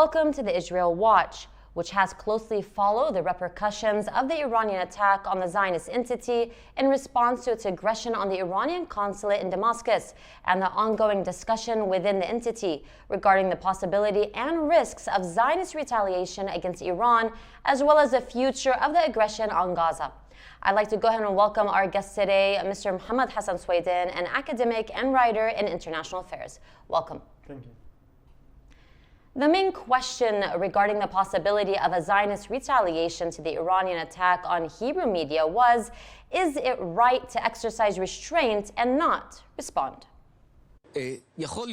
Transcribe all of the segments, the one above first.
Welcome to the Israel Watch, which has closely followed the repercussions of the Iranian attack on the Zionist entity in response to its aggression on the Iranian consulate in Damascus and the ongoing discussion within the entity regarding the possibility and risks of Zionist retaliation against Iran, as well as the future of the aggression on Gaza. I'd like to go ahead and welcome our guest today, Mr. Muhammad Hassan Swayden, an academic and writer in international affairs. Welcome. Thank you. The main question regarding the possibility of a Zionist retaliation to the Iranian attack on Hebrew media was, is it right to exercise restraint and not respond? יכול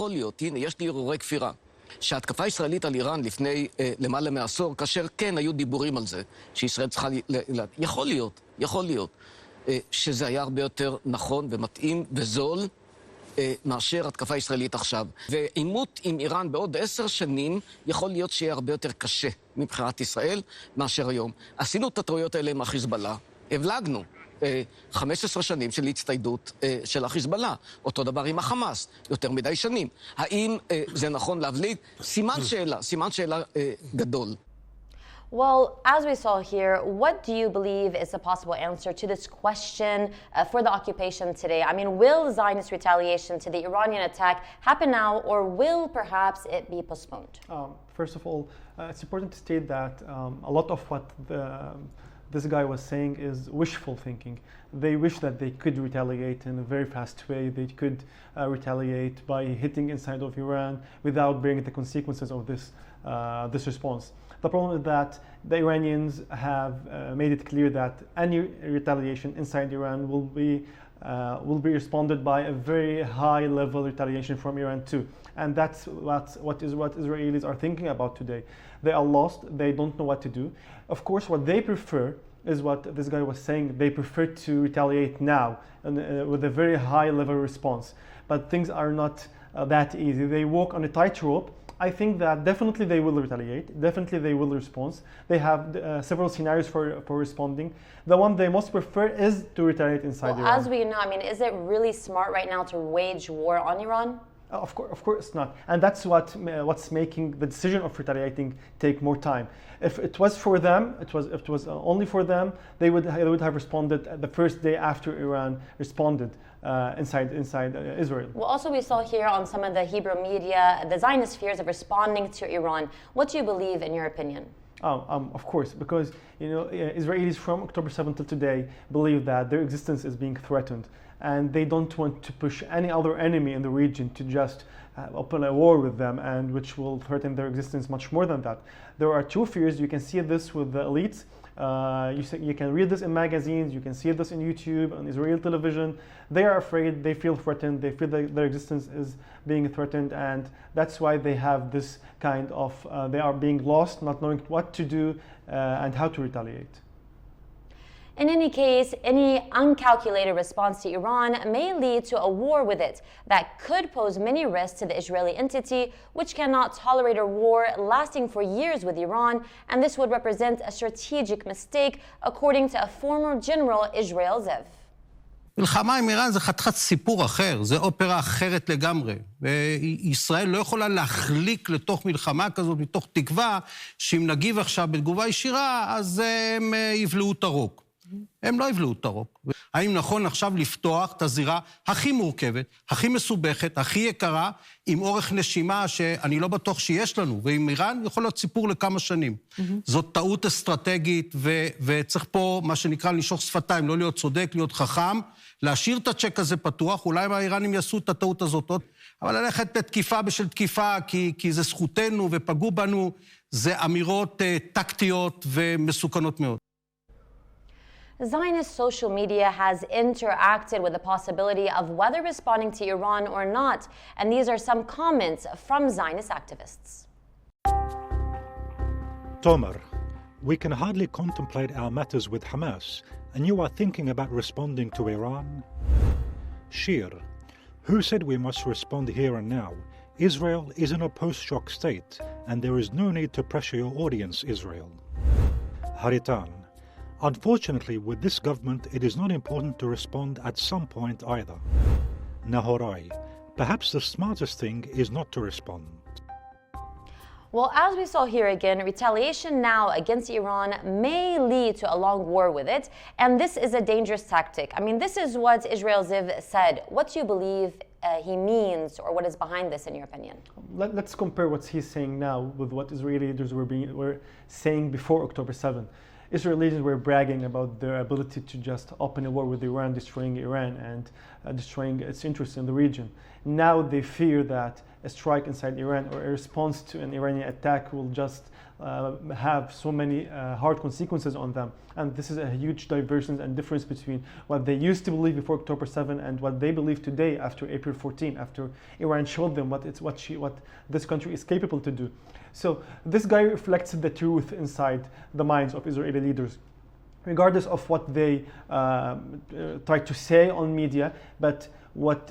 להיות, הנה, יש לי הרהורי כפירה. שההתקפה הישראלית על איראן לפני למעלה מעשור, כאשר כן היו דיבורים על זה, שישראל צריכה יכול להיות, שזה היה הרבה יותר נכון ומתאים וזול, מאשר התקפה ישראלית עכשיו. ועימות עם איראן בעוד 10 שנים יכול להיות שיהיה הרבה יותר קשה מבחינת ישראל מאשר היום. עשינו את הטעויות האלה עם החיזבאללה, הבלגנו 15 שנים של הצטיידות של החיזבאללה. אותו דבר עם החמאס, יותר מדי שנים. האם זה נכון להבליג? סימן שאלה גדול. Well, as we saw here, what do you believe is the possible answer to this question for the occupation today? I mean, will Zionist retaliation to the Iranian attack happen now, or will perhaps it be postponed? First of all, it's important to state that a lot of what this guy was saying is wishful thinking. They wish that they could retaliate in a very fast way. They could retaliate by hitting inside of Iran without bearing the consequences of this response. The problem is that the Iranians have made it clear that any retaliation inside Iran will be responded by a very high level retaliation from Iran too. And that's what Israelis are thinking about today. They are lost, they don't know what to do. Of course, what they prefer is what this guy was saying. They prefer to retaliate now and, with a very high level response. But things are not that easy. They walk on a tightrope. I think that definitely they will retaliate, definitely they will respond. They have several scenarios for responding. The one they most prefer is to retaliate inside Iran. As we know, I mean, is it really smart right now to wage war on Iran? Of course not. And that's what's making the decision of retaliating take more time. If it was for them, if it was only for them, they would have responded the first day after Iran responded inside Israel. Well, also we saw here on some of the Hebrew media the Zionist fears of responding to Iran. What do you believe, in your opinion? Of course, because Israelis from October 7th till today believe that their existence is being threatened, and they don't want to push any other enemy in the region to just open a war with them, and which will threaten their existence much more than that. There are two fears. You can see this with the elites. You can read this in magazines, you can see this in YouTube, on Israeli television. They are afraid, they feel threatened, they feel that their existence is being threatened, and that's why they have this kind of, they are being lost, not knowing what to do and how to retaliate. In any case, any uncalculated response to Iran may lead to a war with it that could pose many risks to the Israeli entity, which cannot tolerate a war lasting for years with Iran, and this would represent a strategic mistake, according to a former general Israel Zev. מלחמה עם איראן זה חתיכת סיפור אחר, זה אופרה אחרת לגמרי. וישראל לא יכולה להחליק לתוך מלחמה כזאת מתוך תקווה שאם נגיב עכשיו בתגובה ישירה, אז הם יבלעו את הרוק. הם לא יבלעו את הרוק. האם נכון עכשיו לפתוח את הזירה הכי מורכבת, הכי מסובכת, הכי יקרה, עם אורך נשימה שאני לא בטוח שיש לנו, ועם איראן יכול להיות סיפור לכמה שנים. זאת טעות אסטרטגית, וצריך פה מה שנקרא לנשוך שפתיים, לא להיות צודק, להיות חכם, להשאיר את הצ'ק הזה פתוח, אולי האיראנים יעשו את הטעות הזאת עוד, אבל ללכת בתקיפה בשל תקיפה, כי זה זכותנו ופגעו בנו, זה אמירות טקטיות ומסוכנות מאוד. Zionist social media has interacted with the possibility of whether responding to Iran or not, and these are some comments from Zionist activists. Tomer, we can hardly contemplate our matters with Hamas, and you are thinking about responding to Iran? Shir, who said we must respond here and now? Israel is in a post-shock state, and there is no need to pressure your audience, Israel. Haritan, unfortunately, with this government, it is not important to respond at some point either. Nahorai, perhaps the smartest thing is not to respond. Well, as we saw here again, retaliation now against Iran may lead to a long war with it, and this is a dangerous tactic. I mean, this is what Israel Ziv said. What do you believe he means, or what is behind this, in your opinion? Let's compare what he's saying now with what Israeli leaders were saying before October 7. Israeli leaders were bragging about their ability to just open a war with Iran, destroying Iran and destroying its interests in the region. Now they fear that a strike inside Iran or a response to an Iranian attack will just have so many hard consequences on them. And this is a huge divergence and difference between what they used to believe before October 7 and what they believe today after April 14, after Iran showed them what this country is capable to do. So this guy reflects the truth inside the minds of Israeli leaders, regardless of what they try to say on media. But what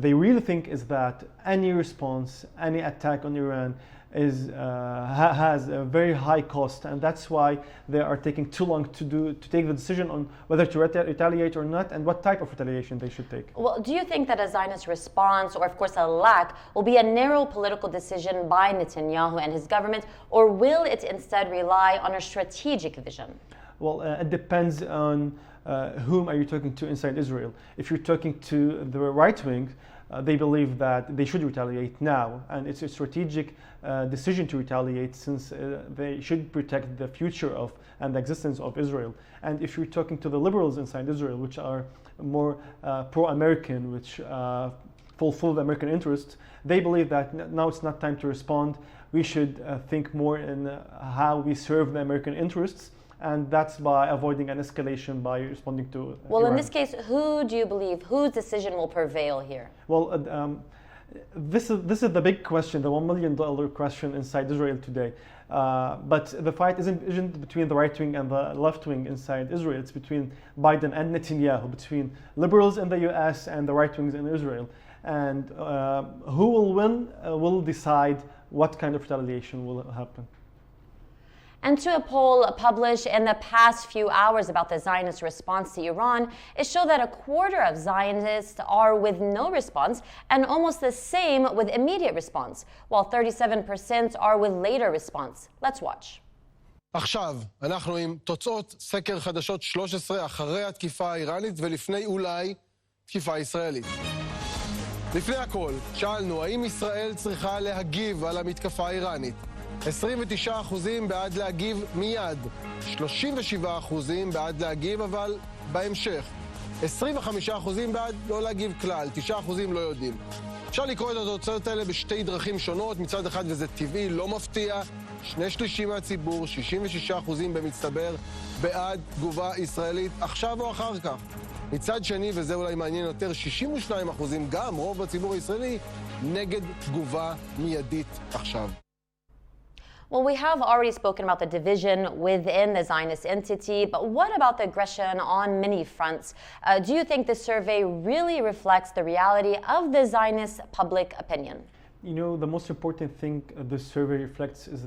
they really think is that any response, any attack on Iran has a very high cost, and that's why they are taking too long to take the decision on whether to retaliate or not, and what type of retaliation they should take. Well, do you think that a Zionist response, or of course a lack, will be a narrow political decision by Netanyahu and his government, or will it instead rely on a strategic vision? Well, it depends on whom are you talking to inside Israel. If you're talking to the right wing, they believe that they should retaliate now, and it's a strategic decision to retaliate, since they should protect the future of and the existence of Israel. And if you're talking to the liberals inside Israel, which are more pro-American, which fulfill the American interests, they believe that now it's not time to respond. We should think more in how we serve the American interests, and that's by avoiding an escalation by responding to Well, Iran. in this case, who do you believe, whose decision will prevail here? Well, this is the big question, the $1 million question inside Israel today. But the fight isn't between the right wing and the left wing inside Israel. It's between Biden and Netanyahu, between liberals in the US and the right wings in Israel. And who will win will decide what kind of retaliation will happen. And to a poll published in the past few hours about the Zionist response to Iran, it showed that a quarter of Zionists are with no response and almost the same with immediate response, while 37% are with later response. Let's watch. עכשיו, אנחנו עם תוצאות סקר חדשות 13 אחרי התקיפה האיראנית ולפני אולי תקיפה ישראלית. לפני הכל, שאלנו האם ישראל צריכה להגיב על המתקפה האיראנית. 29% בעד להגיב מיד, 37% בעד להגיב אבל בהמשך, 25% בעד לא להגיב כלל, 9% לא יודעים. אפשר לקרוא את התוצאות האלה בשתי דרכים שונות, מצד אחד וזה טבעי, לא מפתיע, 2/3 מהציבור, 66% במצטבר, בעד תגובה ישראלית עכשיו או אחר כך. מצד שני, וזה אולי מעניין יותר, 62% גם רוב בציבור הישראלי נגד תגובה מיידית עכשיו. Well, we have already spoken about the division within the Zionist entity, but what about the aggression on many fronts? Do you think this survey really reflects the reality of the Zionist public opinion? You know, the most important thing this survey reflects is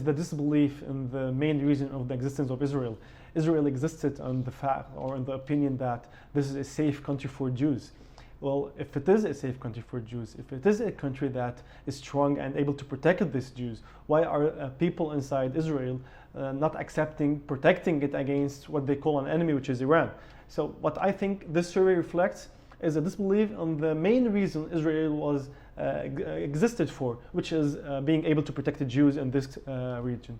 the disbelief in the main reason of the existence of Israel. Israel existed on the fact or on the opinion that this is a safe country for Jews. Well, if it is a safe country for Jews, if it is a country that is strong and able to protect these Jews, why are people inside Israel not protecting it against what they call an enemy, which is Iran? So what I think this survey reflects is a disbelief on the main reason Israel was existed for, which is being able to protect the Jews in this region.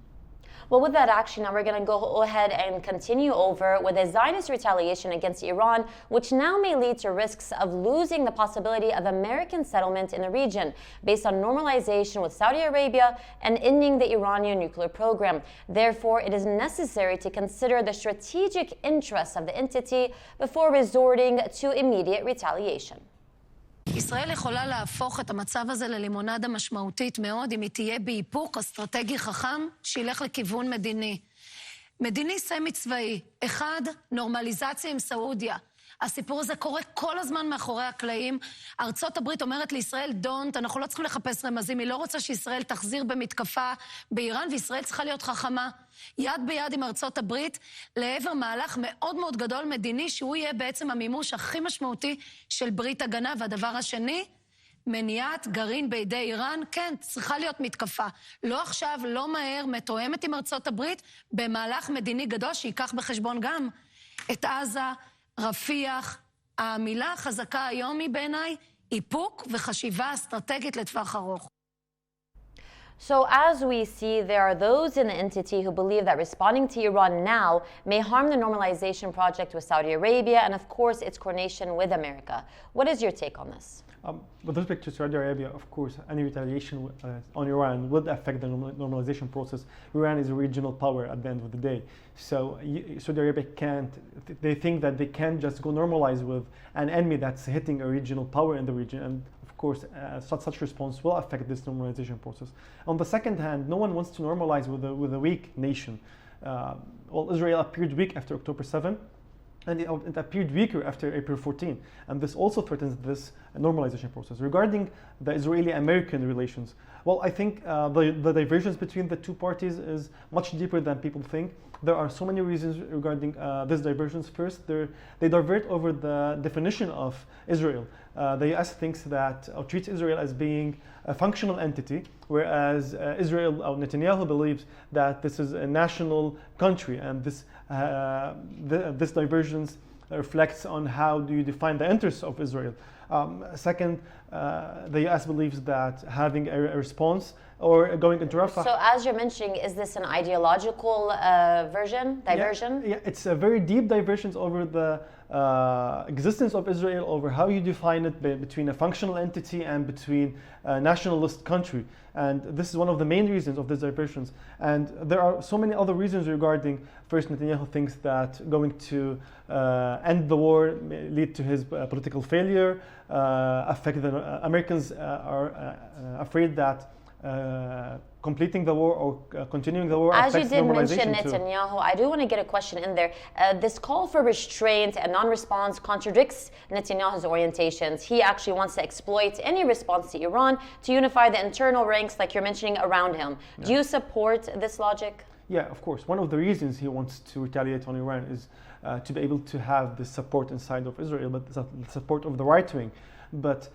Well, with that action, now we're going to go ahead and continue over with a Zionist retaliation against Iran, which now may lead to risks of losing the possibility of American settlement in the region, based on normalization with Saudi Arabia and ending the Iranian nuclear program. Therefore, it is necessary to consider the strategic interests of the entity before resorting to immediate retaliation. ישראל יכולה להפוך את המצב הזה ללימונדה משמעותית מאוד אם היא תהיה בהיפוך אסטרטגי חכם שילך לכיוון מדיני. מדיני סמי צבאי. אחד, נורמליזציה עם סעודיה. הסיפור הזה קורה כל הזמן מאחורי הקלעים. ארצות הברית אומרת לישראל, don't, אנחנו לא צריכים לחפש רמזים, היא לא רוצה שישראל תחזיר במתקפה באיראן, וישראל צריכה להיות חכמה. יד ביד עם ארצות הברית, לעבר מהלך מאוד מאוד גדול מדיני, שהוא יהיה בעצם המימוש הכי משמעותי של ברית הגנה. והדבר השני, מניעת גרעין בידי איראן, כן, צריכה להיות מתקפה. לא עכשיו, לא מהר, מתואמת עם ארצות הברית, במהלך מדיני גדול שיקח בחשבון גם את עזה, רפיח. המילה החזקה היום היא בעיניי איפוק וחשיבה אסטרטגית לטווח ארוך. So as we see, there are those in the entity who believe that responding to Iran now may harm the normalization project with Saudi Arabia and, of course, its coordination with America. What is your take on this? With respect to Saudi Arabia, of course, any retaliation on Iran would affect the normalization process. Iran is a regional power at the end of the day. So Saudi Arabia can't, they think that they can't just go normalize with an enemy that's hitting a regional power in the region. And of course, such response will affect this normalization process. On the second hand, no one wants to normalize with a weak nation. Well, Israel appeared weak after October 7. And it appeared weaker after April 14. And this also threatens this normalization process. Regarding the Israeli-American relations, well, I think the divergence between the two parties is much deeper than people think. There are so many reasons regarding this divergence. First, they divert over the definition of Israel. The US thinks that, or treats Israel as being a functional entity, whereas Israel, or Netanyahu, believes that this is a national country, and this divergence reflects on how do you define the interests of Israel. Second, the US believes that having a response or going into Rafah. So as you're mentioning, is this an ideological diversion? Yeah, it's a very deep divergence over the existence of Israel, over how you define it between a functional entity and between a nationalist country. And this is one of the main reasons of this divergence. And there are so many other reasons regarding, first, Netanyahu thinks that going to end the war may lead to his political failure, affect the Americans are afraid that completing the war or continuing the war as affects you did normalization mention too. Netanyahu, I do want to get a question in there. This call for restraint and non-response contradicts Netanyahu's orientations. He actually wants to exploit any response to Iran to unify the internal ranks, like you're mentioning, around him. Yeah. Do you support this logic? Yeah, of course. One of the reasons he wants to retaliate on Iran is to be able to have the support inside of Israel, but the support of the right wing. But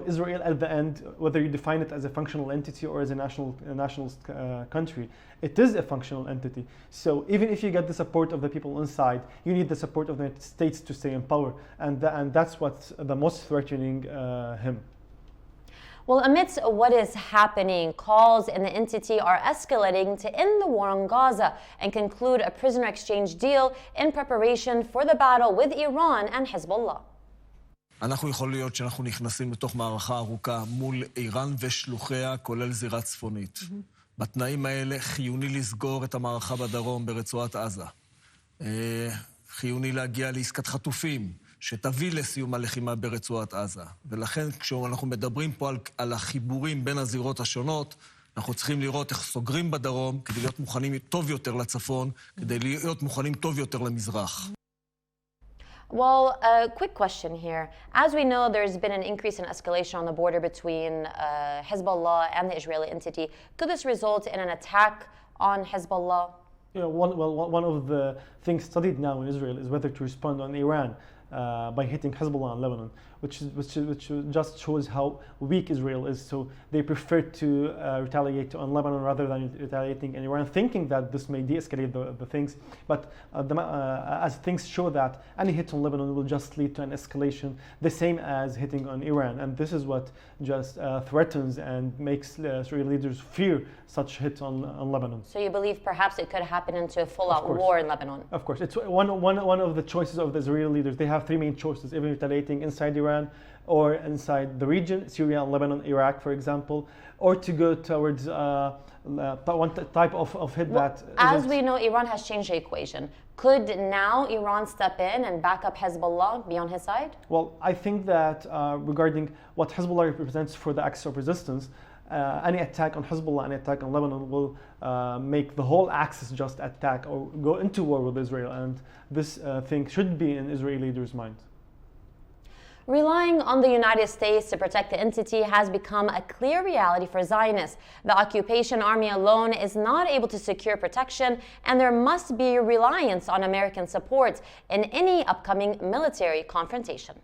Israel at the end, whether you define it as a functional entity or as a nationalist country, it is a functional entity. So even if you get the support of the people inside, you need the support of the United States to stay in power, and that's what's the most threatening him. Well, amidst what is happening, calls in the entity are escalating to end the war on Gaza and conclude a prisoner exchange deal in preparation for the battle with Iran and Hezbollah. אנחנו יכול להיות שאנחנו נכנסים לתוך מערכה ארוכה מול איראן ושלוחיה, כולל זירה צפונית. בתנאים האלה חיוני לסגור את המערכה בדרום ברצועת עזה. חיוני להגיע לעסקת חטופים, שתביא לסיום הלחימה ברצועת עזה. ולכן כשאנחנו מדברים פה על החיבורים בין הזירות השונות, אנחנו צריכים לראות איך סוגרים בדרום, כדי להיות מוכנים טוב יותר לצפון, כדי להיות מוכנים טוב יותר למזרח. Well, a quick question here. As we know, there's been an increase in escalation on the border between Hezbollah and the Israeli entity. Could this result in an attack on Hezbollah? One of the things studied now in Israel is whether to respond on Iran by hitting Hezbollah in Lebanon, which just shows how weak Israel is. So they prefer to retaliate on Lebanon rather than retaliating in Iran, thinking that this may de-escalate the things. But as things show that any hit on Lebanon will just lead to an escalation, the same as hitting on Iran. And this is what just threatens and makes Israeli leaders fear such hit on Lebanon. So you believe perhaps it could happen into a full-out war in Lebanon? Of course. It's one of the choices of the Israeli leaders. They have three main choices: even retaliating inside Iran or inside the region, Syria and Lebanon, Iraq, for example, or to go towards one type of hit that... As we know, Iran has changed the equation. Could now Iran step in and back up Hezbollah, be on his side? Well, I think that regarding what Hezbollah represents for the axis of resistance, any attack on Hezbollah, any attack on Lebanon will make the whole axis just attack or go into war with Israel. And this thing should be in Israeli leaders' minds. Relying on the United States to protect the entity has become a clear reality for Zionists. The occupation army alone is not able to secure protection, and there must be reliance on American support in any upcoming military confrontation.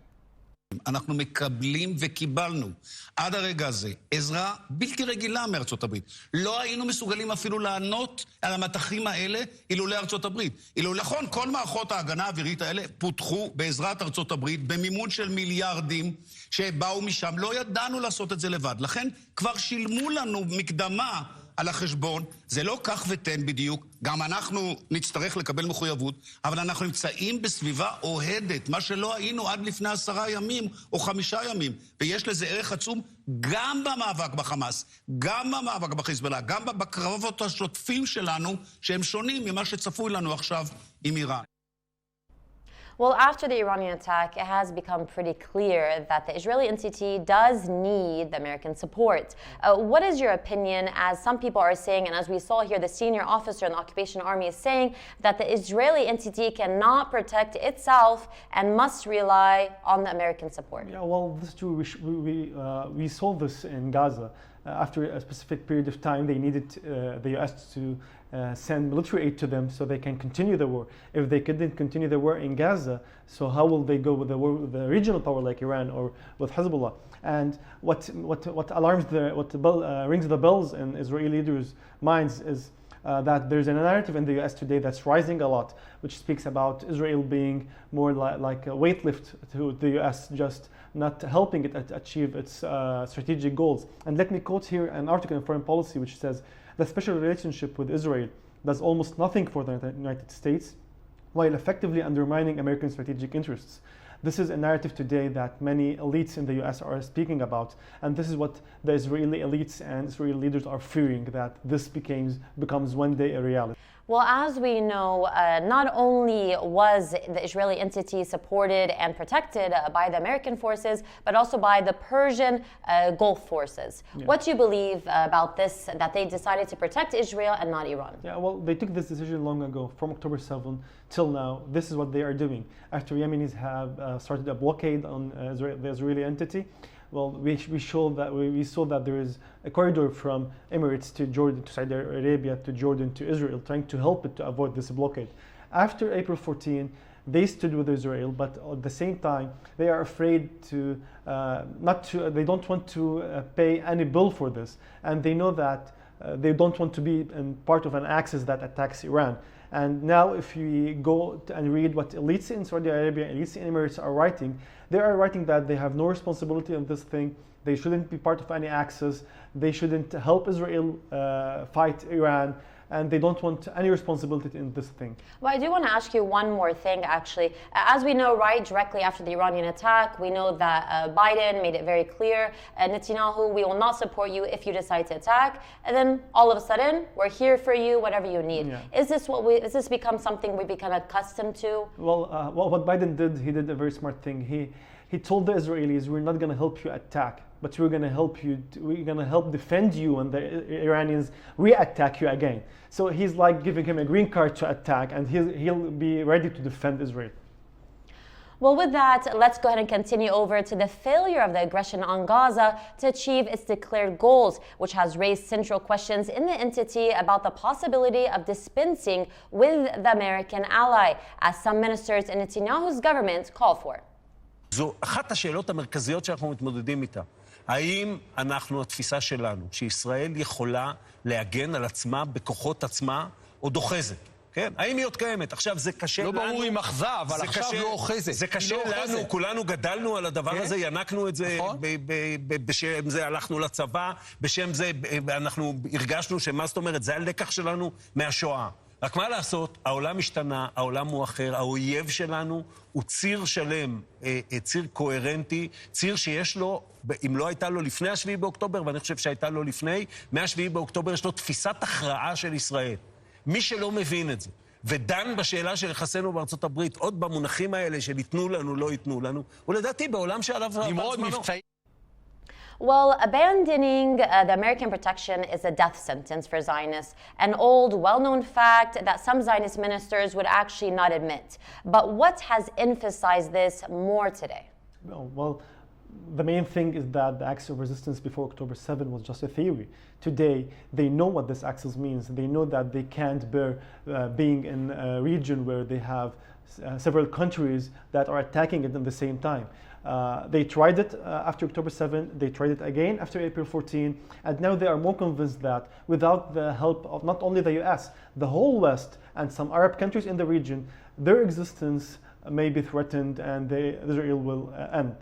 אנחנו מקבלים וקיבלנו עד הרגע הזה עזרה בלתי רגילה מארצות הברית. לא היינו מסוגלים אפילו לענות על המתחים האלה אילולא ארצות הברית. נכון, כל מערכות ההגנה האווירית האלה פותחו בעזרת ארצות הברית במימון של מיליארדים שבאו משם. לא ידענו לעשות את זה לבד. לכן כבר שילמו לנו מקדמה על החשבון. זה לא כך ותן בדיוק. גם אנחנו נצטרך לקבל מחויבות, אבל אנחנו נמצאים בסביבה אוהדת, מה שלא היינו עד לפני 10 ימים או 5 ימים. ויש לזה ערך עצום גם במאבק בחמאס, גם במאבק בחיזבאללה, גם בקרבות השוטפים שלנו, שהם שונים ממה שצפוי לנו עכשיו עם איראן. Well, after the Iranian attack, it has become pretty clear that the Israeli entity does need the American support. What is your opinion, as some people are saying, and as we saw here, the senior officer in the occupation army is saying that the Israeli entity cannot protect itself and must rely on the American support? Yeah, well, this is true. We saw this in Gaza. After a specific period of time, they needed the U.S. to send military aid to them so they can continue the war. If they couldn't continue the war in Gaza, so how will they go with the war with the regional power like Iran or with Hezbollah? And what alarms rings the bells in Israeli leaders' minds is that there's a narrative in the U.S. today that's rising a lot, which speaks about Israel being more like a weightlift to the U.S., just not helping it achieve its strategic goals. And let me quote here an article in Foreign Policy which says, the special relationship with Israel does almost nothing for the United States while effectively undermining American strategic interests. This is a narrative today that many elites in the US are speaking about, and this is what the Israeli elites and Israeli leaders are fearing, that this becomes one day a reality. Well, as we know, not only was the Israeli entity supported and protected by the American forces, but also by the Persian Gulf forces. Yeah. What do you believe about this, that they decided to protect Israel and not Iran? Yeah, well, they took this decision long ago, from October 7 till now. This is what they are doing. After Yemenis have started a blockade on the Israeli entity, well, we saw that there is a corridor from Emirates to Jordan, to Saudi Arabia, to Jordan, to Israel, trying to help it to avoid this blockade. After April 14, they stood with Israel, but at the same time, they are afraid they don't want to pay any bill for this. And they know that they don't want to be part of an axis that attacks Iran. And now if you go and read what elites in Saudi Arabia, elites in Emirates are writing, they are writing that they have no responsibility on this thing. They shouldn't be part of any axis. They shouldn't help Israel fight Iran. And they don't want any responsibility in this thing. Well, I do want to ask you one more thing, actually. As we know, right, directly after the Iranian attack, we know that Biden made it very clear, Netanyahu, we will not support you if you decide to attack. And then all of a sudden, we're here for you, whatever you need. Yeah. Is this become something we become accustomed to? Well, what Biden did, he did a very smart thing. He told the Israelis, we're not going to help you attack, but we're going to help defend you when the Iranians re-attack you again. So he's like giving him a green card to attack, and he'll be ready to defend Israel. Well, with that, let's go ahead and continue over to the failure of the aggression on Gaza to achieve its declared goals, which has raised central questions in the entity about the possibility of dispensing with the American ally, as some ministers in Netanyahu's government call for. זו אחת השאלות המרכזיות שאנחנו מתמודדים איתה. האם אנחנו, התפיסה שלנו, שישראל יכולה להגן על עצמה בכוחות עצמה או דוחזת? כן? האם היא עוד קיימת? עכשיו, זה קשה לנו... לא ברור אם אחזה, אבל עכשיו לא אוחזת. זה קשה לנו, כולנו גדלנו על הדבר הזה, ינקנו את זה, בשם זה הלכנו לצבא, בשם זה אנחנו הרגשנו שמה זאת אומרת, זה הלקח שלנו מהשואה. רק מה לעשות? העולם השתנה, העולם הוא אחר, האויב שלנו הוא ציר שלם, ציר קוהרנטי, ציר שיש לו, אם לא הייתה לו לפני השביעי באוקטובר, ואני חושב שהייתה לו לפני, מהשביעי באוקטובר יש לו תפיסת הכרעה של ישראל. מי שלא מבין את זה, ודן בשאלה של יחסינו בארצות הברית, עוד במונחים האלה של יתנו לנו, לא יתנו לנו, ולדעתי בעולם שעליו... נמרוד מבצעי. Well, abandoning the American protection is a death sentence for Zionists, an old, well-known fact that some Zionist ministers would actually not admit. But what has emphasized this more today? Well, the main thing is that the axis of resistance before October 7 was just a theory. Today, they know what this axis means. They know that they can't bear being in a region where they have several countries that are attacking it at the same time. They tried it after October 7, they tried it again after April 14, and now they are more convinced that without the help of not only the US, the whole West and some Arab countries in the region, their existence may be threatened and Israel will end.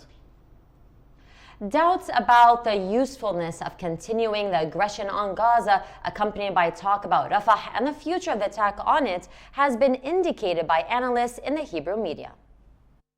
Doubts about the usefulness of continuing the aggression on Gaza, accompanied by talk about Rafah and the future of the attack on it, has been indicated by analysts in the Hebrew media.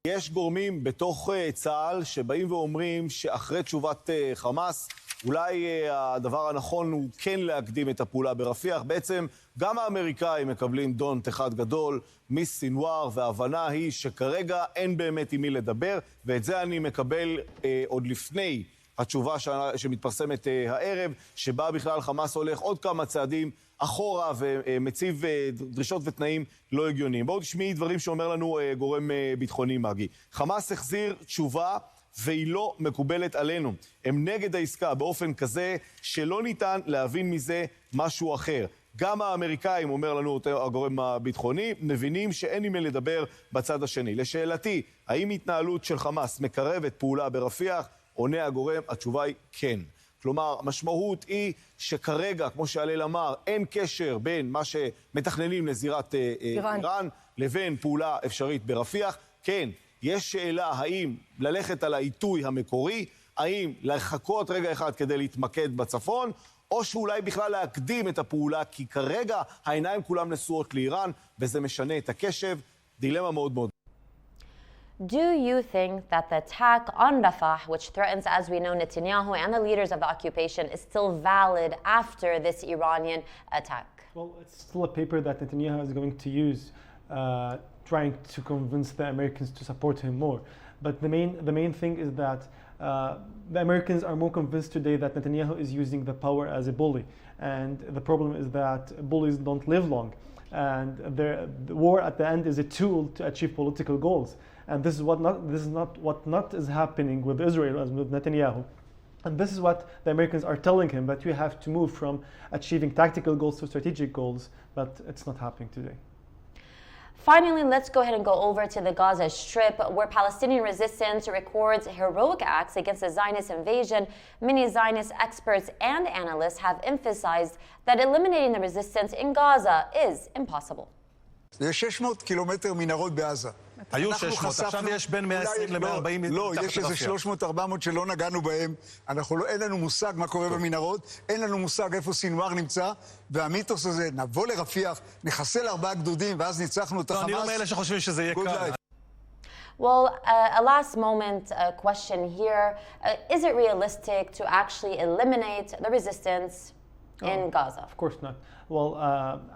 יש גורמים בתוך צה"ל שבאים ואומרים שאחרי תשובת חמאס, אולי הדבר הנכון הוא כן להקדים את הפעולה ברפיח. בעצם גם האמריקאים מקבלים דונט אחד גדול מסינואר, וההבנה היא שכרגע אין באמת עם מי לדבר, ואת זה אני מקבל עוד לפני התשובה שמתפרסמת הערב, שבה בכלל חמאס הולך עוד כמה צעדים אחורה ומציב דרישות ותנאים לא הגיוניים. בואו תשמעי דברים שאומר לנו גורם ביטחוני מגי. חמאס החזיר תשובה והיא לא מקובלת עלינו. הם נגד העסקה באופן כזה שלא ניתן להבין מזה משהו אחר. גם האמריקאים, אומר לנו הגורם הביטחוני, מבינים שאין עם מי לדבר בצד השני. לשאלתי, האם התנהלות של חמאס מקרבת פעולה ברפיח? עונה הגורם, התשובה היא כן. כלומר, המשמעות היא שכרגע, כמו שהלל אמר, אין קשר בין מה שמתכננים לזירת איראן לבין פעולה אפשרית ברפיח. כן, יש שאלה האם ללכת על העיתוי המקורי, האם לחכות רגע אחד כדי להתמקד בצפון, או שאולי בכלל להקדים את הפעולה, כי כרגע העיניים כולם נשואות לאיראן, וזה משנה את הקשב. דילמה מאוד מאוד. Do you think that the attack on Rafah, which threatens, as we know, Netanyahu and the leaders of the occupation, is still valid after this Iranian attack? Well, it's still a paper that Netanyahu is going to use, trying to convince the Americans to support him more. But the main thing is that the Americans are more convinced today that Netanyahu is using the power as a bully. And the problem is that bullies don't live long. And the war at the end is a tool to achieve political goals. And this is what is happening with Israel as with Netanyahu. And this is what the Americans are telling him, that you have to move from achieving tactical goals to strategic goals, but it's not happening today. Finally, let's go ahead and go over to the Gaza Strip, where Palestinian resistance records heroic acts against the Zionist invasion. Many Zionist experts and analysts have emphasized that eliminating the resistance in Gaza is impossible. יש 600 קילומטר מנהרות בעזה. היו 600, עכשיו יש בין 120 ל-140 לא, יש איזה 300-400 שלא נגענו בהם. אין לנו מושג מה קורה במנהרות, אין לנו מושג איפה סינואר נמצא, והמיתוס הזה, נבוא לרפיח, נחסל 4 גדודים, ואז ניצחנו את החמאס. אני לא מאלה שחושבים שזה יהיה קל. Well, a last moment question here. Is it realistic to actually eliminate the resistance in Gaza? Of course not. Well,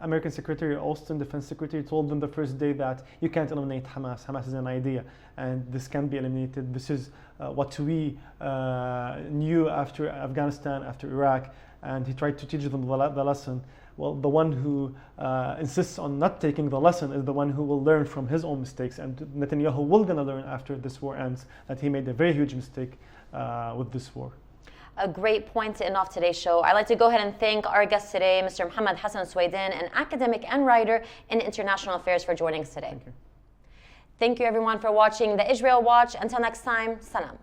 American Secretary Austin, Defense Secretary, told them the first day that you can't eliminate Hamas. Hamas is an idea, and this can be eliminated. This is what we knew after Afghanistan, after Iraq, and he tried to teach them the lesson. Well, the one who insists on not taking the lesson is the one who will learn from his own mistakes, and Netanyahu will gonna learn after this war ends that he made a very huge mistake with this war. A great point to end off today's show. I'd like to go ahead and thank our guest today, Mr. Mohammed Hassan Swaydan, an academic and writer in international affairs, for joining us today. Thank you everyone for watching the Israel Watch. Until next time, salam.